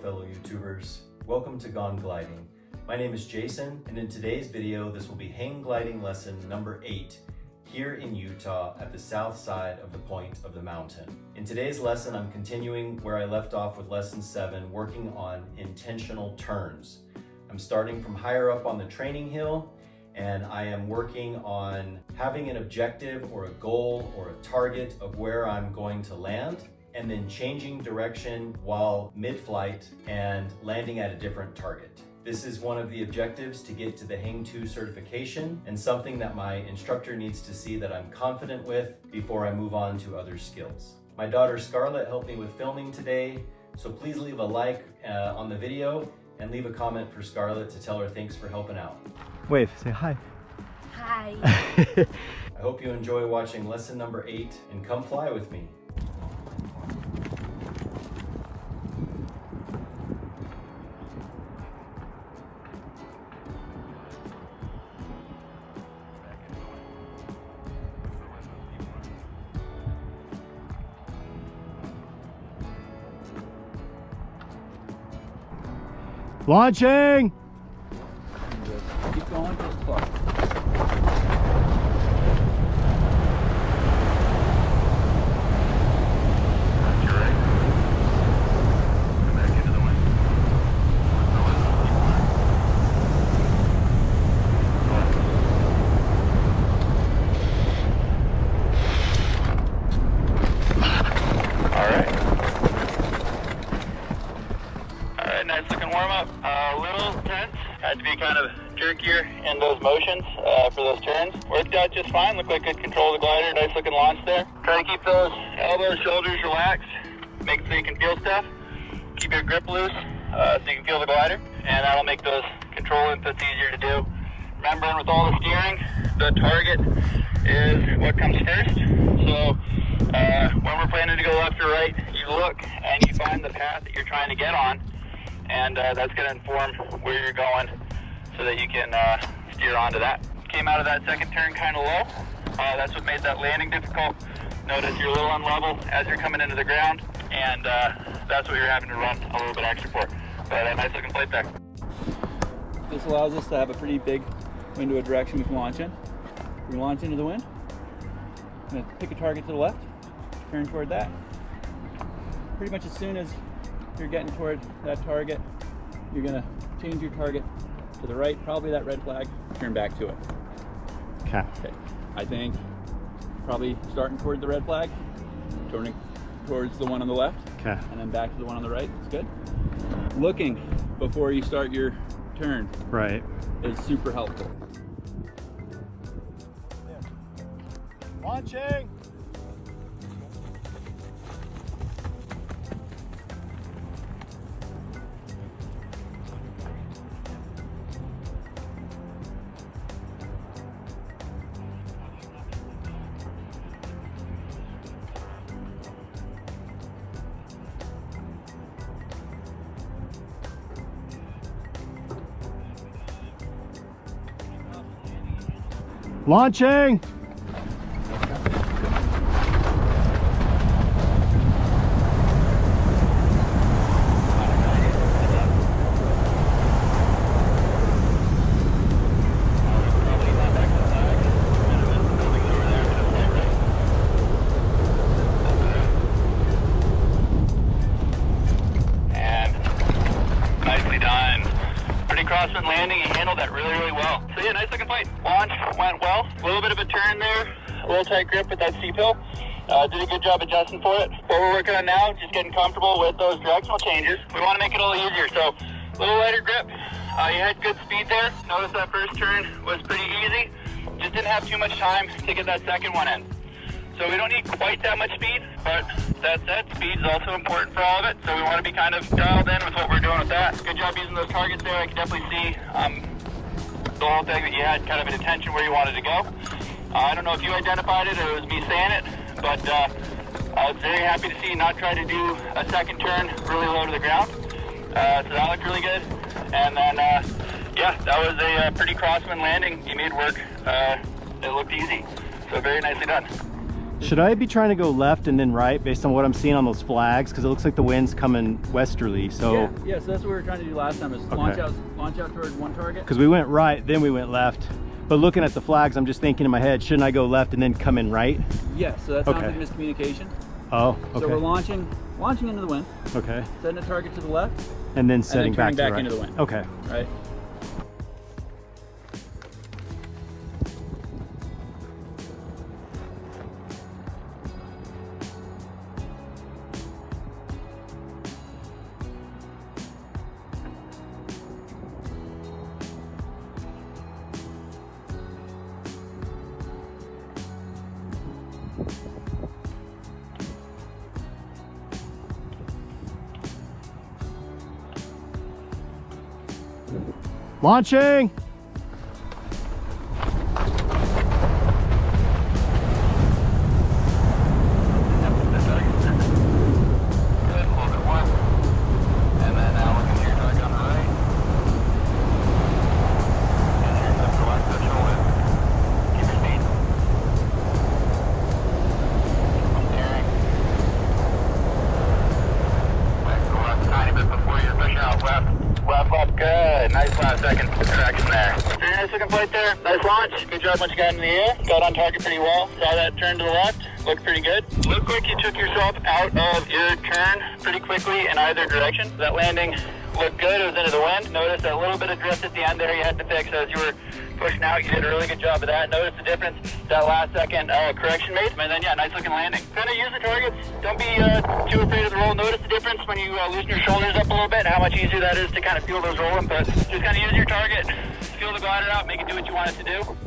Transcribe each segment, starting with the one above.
fellow YouTubers, welcome to Gone Gliding. My name is Jason, and in today's video this will be hang gliding lesson number 8 here in Utah at the south side of the point of the mountain. In today's lesson I'm continuing where I left off with lesson 7, working on intentional turns. I'm starting from higher up on the training hill, and I am working on having an objective or a goal or a target of where I'm going to land, and then changing direction while mid-flight and landing at a different target. This is one of the objectives to get to the Hang 2 certification, and something that my instructor needs to see that I'm confident with before I move on to other skills. My daughter Scarlett helped me with filming today, so please leave a like on the video and leave a comment for Scarlett to tell her thanks for helping out. Wave, say hi. Hi. I hope you enjoy watching lesson number 8 and come fly with me. Launching! Keep going, just fly. You're right. Come back into the wind. Alright, nice looking warm up. A little tense. Had to be kind of jerkier in those motions for those turns. Worked out just fine. Looked like good control of the glider. Nice looking launch there. Try to keep those elbows, shoulders relaxed. Make it so you can feel stuff. Keep your grip loose so you can feel the glider. And that'll make those control inputs easier to do. Remembering with all the steering, the target is what comes first. So when we're planning to go left or right, you look and you find the path that you're trying to get on. And that's going to inform where you're going so that you can steer onto that. Came out of that second turn kind of low. That's what made that landing difficult. Notice you're a little unlevel as you're coming into the ground, and that's what you're having to run a little bit extra for. But a nice looking plate there. This allows us to have a pretty big window of direction we can launch in. We launch into the wind. I'm going to pick a target to the left, turn toward that. Pretty much as soon as you're getting toward that target, you're going to change your target to the right, probably that red flag, turn back to it. Okay. I think probably starting toward the red flag, turning towards the one on the left, Okay. and then back to the one on the right. It's good. Looking before you start your turn Right. is super helpful. Launching! Launching! Crosswind landing, you handled that really, really well. So yeah, nice looking flight. Launch went well. A little bit of a turn there, a little tight grip with that steep hill. Did a good job adjusting for it. What we're working on now, just getting comfortable with those directional changes. We want to make it a little easier, so a little lighter grip. You had good speed there. Notice that first turn was pretty easy. Just didn't have too much time to get that second one in. So we don't need quite that much speed, but that said, speed is also important for all of it. So we want to be kind of dialed in with what we're doing with that. Good job using those targets there. I can definitely see the whole thing that you had kind of an intention where you wanted to go. I don't know if you identified it or it was me saying it, but I was very happy to see you not try to do a second turn really low to the ground. So that looked really good. And then, yeah, that was a pretty crosswind landing. You made work. It looked easy. So very nicely done. Should I be trying to go left and then right based on what I'm seeing on those flags? Because it looks like the wind's coming westerly. So yeah, so that's what we were trying to do last time, is launch out toward one target. Because we went right, then we went left. But looking at the flags, I'm just thinking in my head, shouldn't I go left and then come in right? Yeah, so that sounds like miscommunication. Oh, okay. So we're launching into the wind. Okay. Setting a target to the left. And then setting back to the right. into the wind. Okay. Right. Launching! Good. Nice last second traction there. Very nice looking flight there. Nice launch. Good job once you got in the air. Got on target pretty well. Saw that turn to the left. Looked pretty good. Looked like you took yourself out of your turn pretty quickly in either direction. That landing looked good. It was into the wind. Noticed a little bit of drift at the end there you had to fix as you were pushing out. You did a really good job of that. Notice the difference that last second correction made. And then, yeah, nice looking landing. Kind of use the targets. Don't be too afraid of the roll. Notice the difference when you loosen your shoulders up a little bit, how much easier that is to kind of feel those roll inputs. Just kind of use your target. Feel the glider out. Make it do what you want it to do.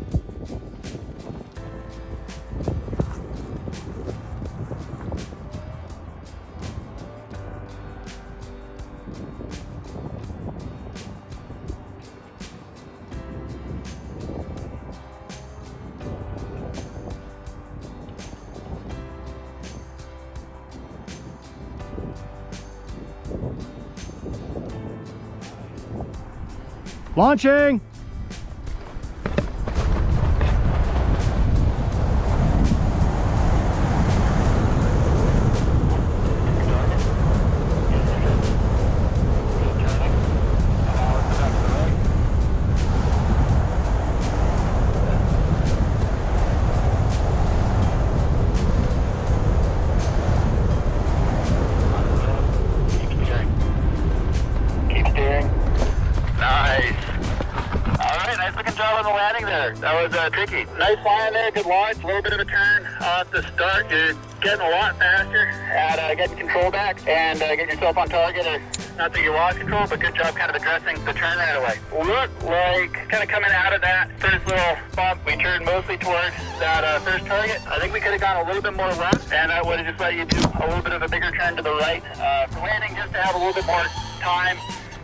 Launching! That was tricky. Nice flying there, good launch, a little bit of a turn off the start. You're getting a lot faster at getting control back and getting yourself on target. Not that you lost control, but good job kind of addressing the turn right away. Looked like kind of coming out of that first little bump, we turned mostly towards that first target. I think we could have gone a little bit more left, and that would have just let you do a little bit of a bigger turn to the right for landing, just to have a little bit more time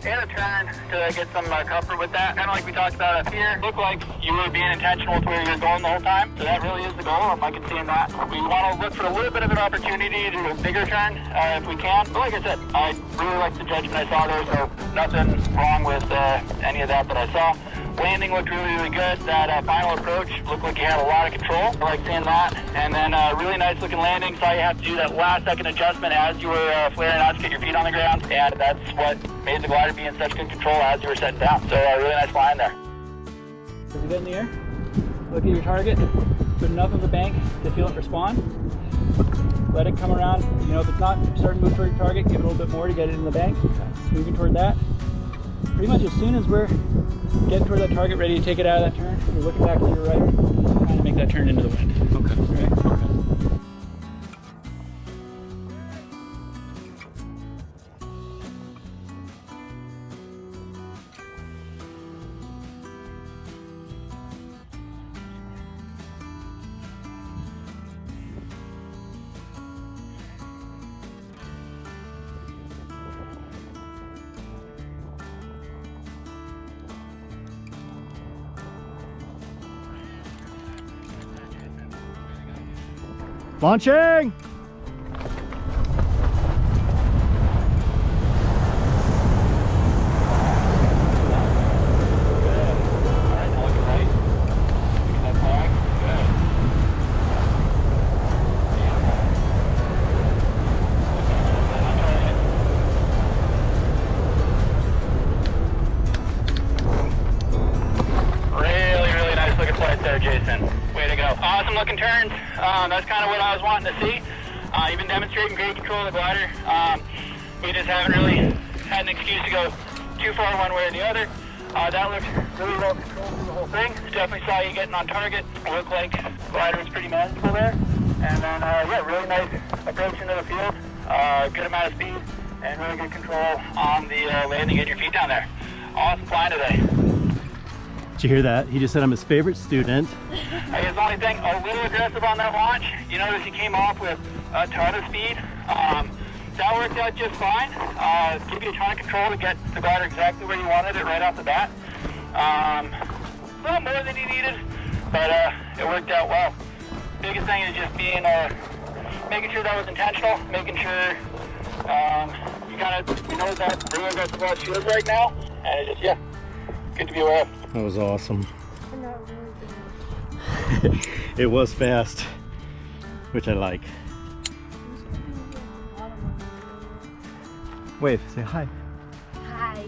and a turn to get some comfort with that. Kind of like we talked about up here. Looked like you were being intentional with where you were going the whole time. So that really is the goal. I can see in that. We want to look for a little bit of an opportunity to do a bigger turn if we can. But like I said, I really like the judgment I saw there. So nothing wrong with any of that I saw. Landing looked really, really good. That final approach looked like you had a lot of control. I like seeing that. And then really nice looking landing. Saw you have to do that last second adjustment as you were flaring out to get your feet on the ground. And that's what made the glider be in such good control as you were setting down. So really nice flying there. As you get in the air, look at your target. Put enough of a bank to feel it respond. Let it come around. You know, if it's not starting to move toward your target, give it a little bit more to get it in the bank. Moving toward that. Pretty much as soon as we're getting toward that target, ready to take it out of that turn, you're looking back to your right, trying to make that turn into the wind. Okay. Right? Okay. Launching! there, Jason. Way to go. Awesome looking turns. That's kind of what I was wanting to see. You've been demonstrating great control of the glider. We just haven't really had an excuse to go too far one way or the other. That looked really well controlled through the whole thing. Definitely saw you getting on target. It looked like the glider was pretty manageable there. And then, yeah, really nice approach into the field. Good amount of speed and really good control on the landing, getting your feet down there. Awesome flying today. Did you hear that? He just said I'm his favorite student. I guess the only thing, a little aggressive on that launch. You notice he came off with a ton of speed. That worked out just fine. Give you a ton of control to get the glider exactly where you wanted it right off the bat. A little more than you needed, but it worked out well. Biggest thing is just being, making sure that was intentional, making sure you know that really aggressive launch feels right now, and it's just, yeah, good to be aware of. That was awesome. It was fast, which I like. Wave, say hi. Hi.